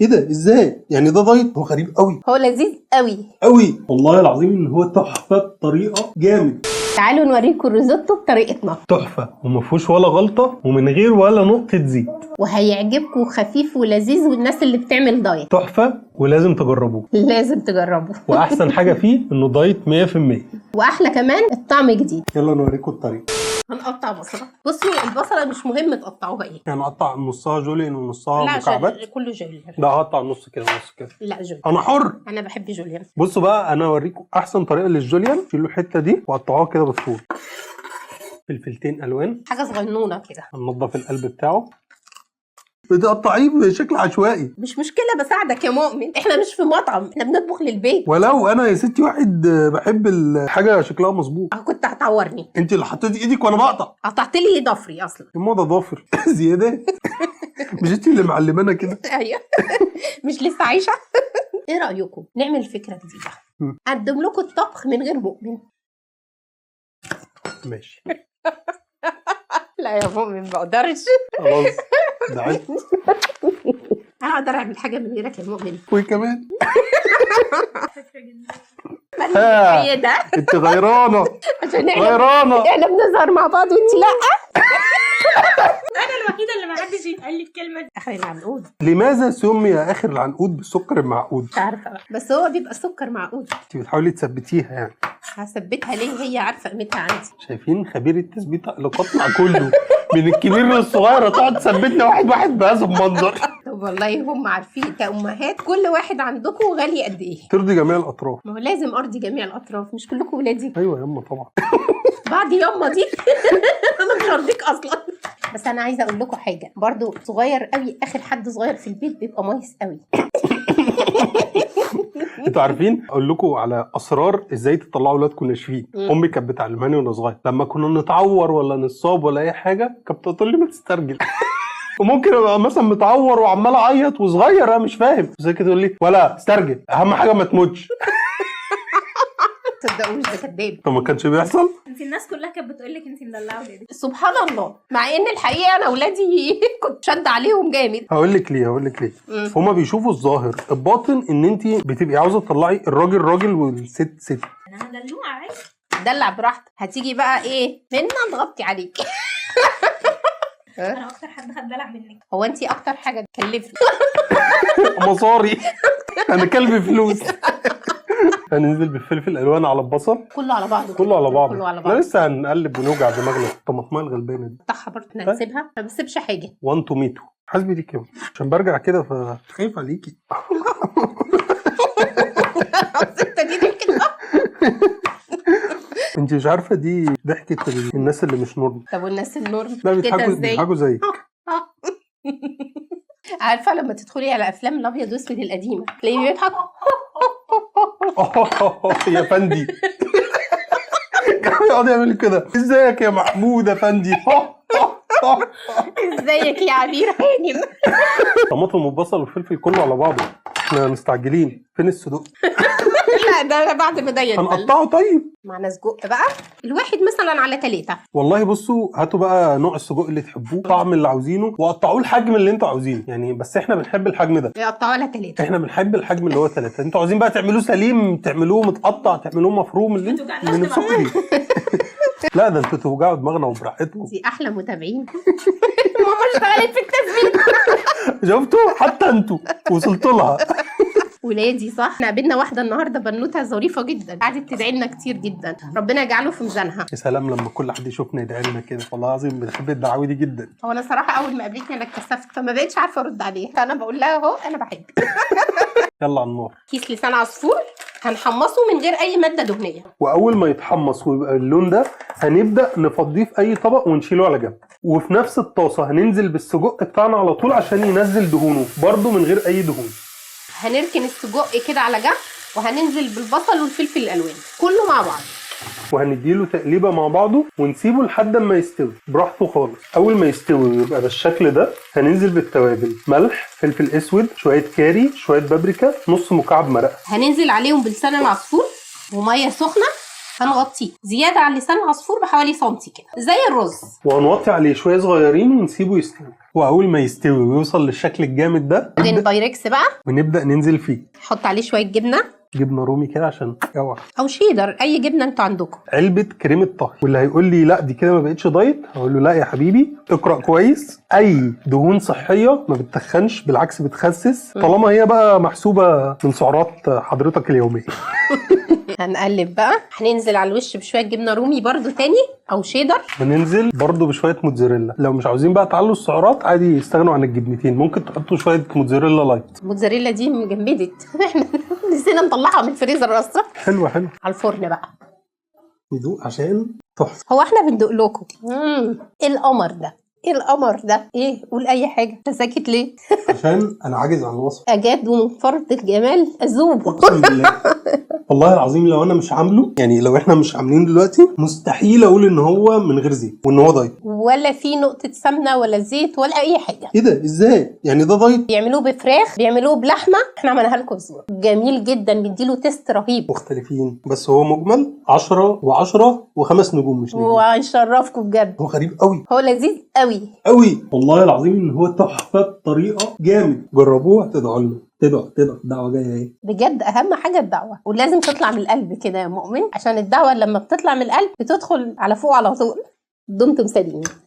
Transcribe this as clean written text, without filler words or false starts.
ايه ده؟ ازاي يعني ده دايت؟ هو غريب قوي. هو لذيذ قوي قوي والله العظيم ان هو تحفه بطريقه جامد. تعالوا نوريكم الريزوتو بطريقتنا. تحفه وما فيهوش ولا غلطه ومن غير ولا نقطه زيت، وهيعجبكم خفيف ولذيذ والناس اللي بتعمل دايت تحفه ولازم تجربوه. لازم تجربوا. واحسن حاجه فيه انه دايت 100%. واحلى كمان الطعم جديد. يلا نوريكم الطريقه. هنقطع بصله. بصوا البصله مش مهم تقطعوها ايه، يعني اقطع نصها جوليان ونصها لا مكعبات؟ كله جوليان. لا هقطع نص كده ونص كده. لا جوليان، انا حر. انا بحب جوليان. بصوا بقى انا اوريكم احسن طريقه للجوليان. شيلوا الحته دي وقطعوها كده بالطول. فلفلتين الوان، حاجه صغنونه كده. هننضف القلب بتاعه. بتقطعيه بشكل عشوائي. مش مشكله، بساعدك يا مؤمن، احنا مش في مطعم، احنا بنطبخ للبيت. ولو انا يا ستي واحد بحب الحاجه شكلها مظبوط. كنت هتعورني. انت اللي حطيتي ايدك وانا بقطع. قطعت لي ضفري اصلا. الموضه ضافر زيادات. مش انت اللي معلمانا كده؟ ايوه. مش لسه عايشه. ايه رايكم نعمل فكره جديده؟ اقدم لكم الطبخ من غير مؤمن. ماشي. لا يا مؤمن ما اقدرش. خلاص دعيت. انا اقدر اعمل حاجه من غيرك يا مؤمن. وكمان ايه ده؟ انت غيرانه. عشان غيرانه. احنا بنظهر مع بعض وانت لا. انا الوحيده اللي ما حدش يتقال لي الكلمه دي. اخر العنقود. لماذا سمي اخر العنقود بالسكر المعقود؟ مش عارفه بقى. بس هو بيبقى سكر معقود. انت بتحاولي تثبتيها يعني. هثبتها ليه؟ هي عارفه قيمتها عندي. شايفين خبير التثبيت علاقاتنا كله من الكبير للصغير تقعد تثبتنا واحد واحد بهذا المنظر. طب والله هم عارفين كأمهات كل واحد عندكم غالي قد ايه. ترضي جميع الاطراف. ما هو لازم ارضي جميع الاطراف، مش كلكم ولادي. ايوه ياما طبعا. بعد ياما دي انا مش هرضيك اصلا. بس انا عايزه اقول لكم حاجه برضو، صغير قوي اخر حد صغير في البيت بيبقى مايس قوي. انتوا عارفين اقول لكم على اسرار ازاي تطلعوا اولادكم ناشفين؟ امي كانت بتعلماني وانا صغير. لما كنا نتعور ولا نصاب ولا اي حاجه كانت بتقول لي ما تسترجل. وممكن ابقى مثلا متعور وعمال اعيط وصغير انا مش فاهم، زي كده تقول لي ولا استرجل، اهم حاجه ما تموتش. تصدقوش ده كداب. طب ما كانش بيحصل؟ انت الناس كلها كانت بتقول لك انت مدلعه ولادك. سبحان الله، مع ان الحقيقه انا اولادي كنت شد عليهم جامد. هقول لك ليه. هما بيشوفوا الظاهر، الباطن ان انت بتبقي عاوزه تطلعي الراجل راجل والست ست. انا دلوعه عادي. دلع براحتك. هتيجي بقى ايه هنا نغطي عليك. انا اكتر حد خد دلع منك. هو انت اكتر حاجه تكلفني. مصاري. انا كلب فلوس. هننزل بالفلفل الالوان على البصل. كله على بعضه. كله على بعضه. كله على احنا بعضه. لسه هنقلب ونوجع دماغنا. الطماطمايه الغلبانه دي قطعها برضه. احنا هنسيبها ما بسيبش حاجه. 1 توميتو. حاسبي دي كام؟ عشان برجع كده فخايف عليكي. انت مش عارفه دي ضحكه الناس اللي مش نورمال. طب والناس النورم لا كده ازاي؟ بيضحكوا زيك. عارفه لما تدخلي على افلام الابيض واسود القديمه تلاقيه بيضحك. يا فندي. كان يقعد يعمل كده. ازيك يا محمود يا فندي. ازيك يا عبير هانم. طماطم والبصل والفلفل كله على بعضه. احنا مستعجلين. فين الصدوق؟ لا ده بعد ما ده يدبل. هنقطعه طيب. معنا سجق بقى الواحد مثلا على 3. والله بصوا هاتوا بقى نوع السجق اللي تحبوه، طعم اللي عاوزينه، وقطعوه الحجم اللي انتوا عاوزينه يعني. بس احنا بنحب الحجم ده. يقطعوا على 3. احنا بنحب الحجم اللي هو 3. انتوا عاوزين بقى تعملوه سليم، تعملوه متقطع، تعملوه مفروم، اللي نفسكم فيه. لا ده انتوا توجعوا دماغنا وبراحتكم. دي احلى متابعين. ماما اشتغلت في التسبيح. شفتوا حتى انتوا وصلتوا لها. ولادي صح. احنا قابلنا واحده النهارده بنوته ظريفه جدا، قعدت تدعي لنا كتير جدا، ربنا يجعله في ميزانها. يا سلام لما كل حد يشوفنا يدعي لنا كده، والله العظيم بنحب الدعاوي دي جدا. هو انا صراحه اول ما قابلتني انا اتكسفت فما بقتش عارفه ارد عليها، فانا بقول لها اهو انا بحبك. يلا على النار. كيس لسان عصفور هنحمصه من غير اي ماده دهنيه. واول ما يتحمص ويبقى اللون ده هنبدا نفضيه في اي طبق ونشيله على جنب. وفي نفس الطاسه هننزل بالسجق بتاعنا على طول عشان ينزل دهونه برده من غير اي دهون. هنركن السجق كده على جنب وهننزل بالبصل والفلفل الالوان كله مع بعض، وهنديله تقليبه مع بعضه ونسيبه لحد ما يستوي براحته خالص. اول ما يستوي ويبقى بالشكل ده هننزل بالتوابل: ملح، فلفل اسود، شويه كاري، شويه بابريكا، نص مكعب مرقه. هننزل عليهم بلسان العصفور وميه سخنه هنغطيه زياده عن لسان العصفور بحوالي سنتي كده زي الرز، وهنوطي عليه شويه صغيرين ونسيبه يستوي. واول ما يستوي ويوصل للشكل الجامد ده بعدين بايركس بقى ونبدا ننزل فيه. حط عليه شويه جبنه، جبنه رومي كده عشان اوعى، او شيدر، اي جبنه انتوا عندكم. علبه كريمه طهي. واللي هيقول لي لا دي كده ما بقتش دايت، هقول له لا يا حبيبي اقرا كويس، اي دهون صحيه ما بتتخنش، بالعكس بتخسس طالما هي بقى محسوبه من سعرات حضرتك اليوميه. هنقلب بقى، هننزل على الوش بشويه جبنه رومي برضو تاني او شيدر، وننزل برضو بشويه موتزاريلا. لو مش عاوزين بقى تعلوا السعرات عادي يستغنوا عن الجبنتين، ممكن تحطوا شويه موتزاريلا لايت. الموتزاريلا دي مجمدت احنا نسينا نطلعها من الفريزر اصلا. حلوه حلوه. على الفرن بقى يدوق عشان تحفه. هو احنا بندوق لكم. ايه القمر ده، ايه القمر ده، ايه؟ قول اي حاجه، انت ساكت ليه؟ عشان انا عاجز عن الوصف. اجاد ومن فرط الجمال اذوب. اقسم بالله والله العظيم لو انا مش عامله، يعني لو احنا مش عاملين دلوقتي، مستحيل اقول ان هو من غير زيت وان هو دايت. ولا في نقطه سمنه ولا زيت ولا اي حاجه. ايه ده ازاي يعني ده دايت؟ بيعملوه بفراخ، بيعملوه بلحمه، احنا عملناها لكم بزيت، جميل جدا، بيديله تيست رهيب. مختلفين بس هو مجمل 10 و10 و5 نجوم مش نجوم. وهيشرفكم بجد. هو غريب قوي هو لذيذ قوي قوي والله العظيم ان هو تحفه بطريقه جامد. جربوه هتدعوا لنا. تدعوا الدعوه جايه اهي. بجد. اهم حاجه الدعوه، ولازم تطلع من القلب كده يا مؤمن، عشان الدعوه لما بتطلع من القلب بتدخل على فوق على طول. دمتم سالمين.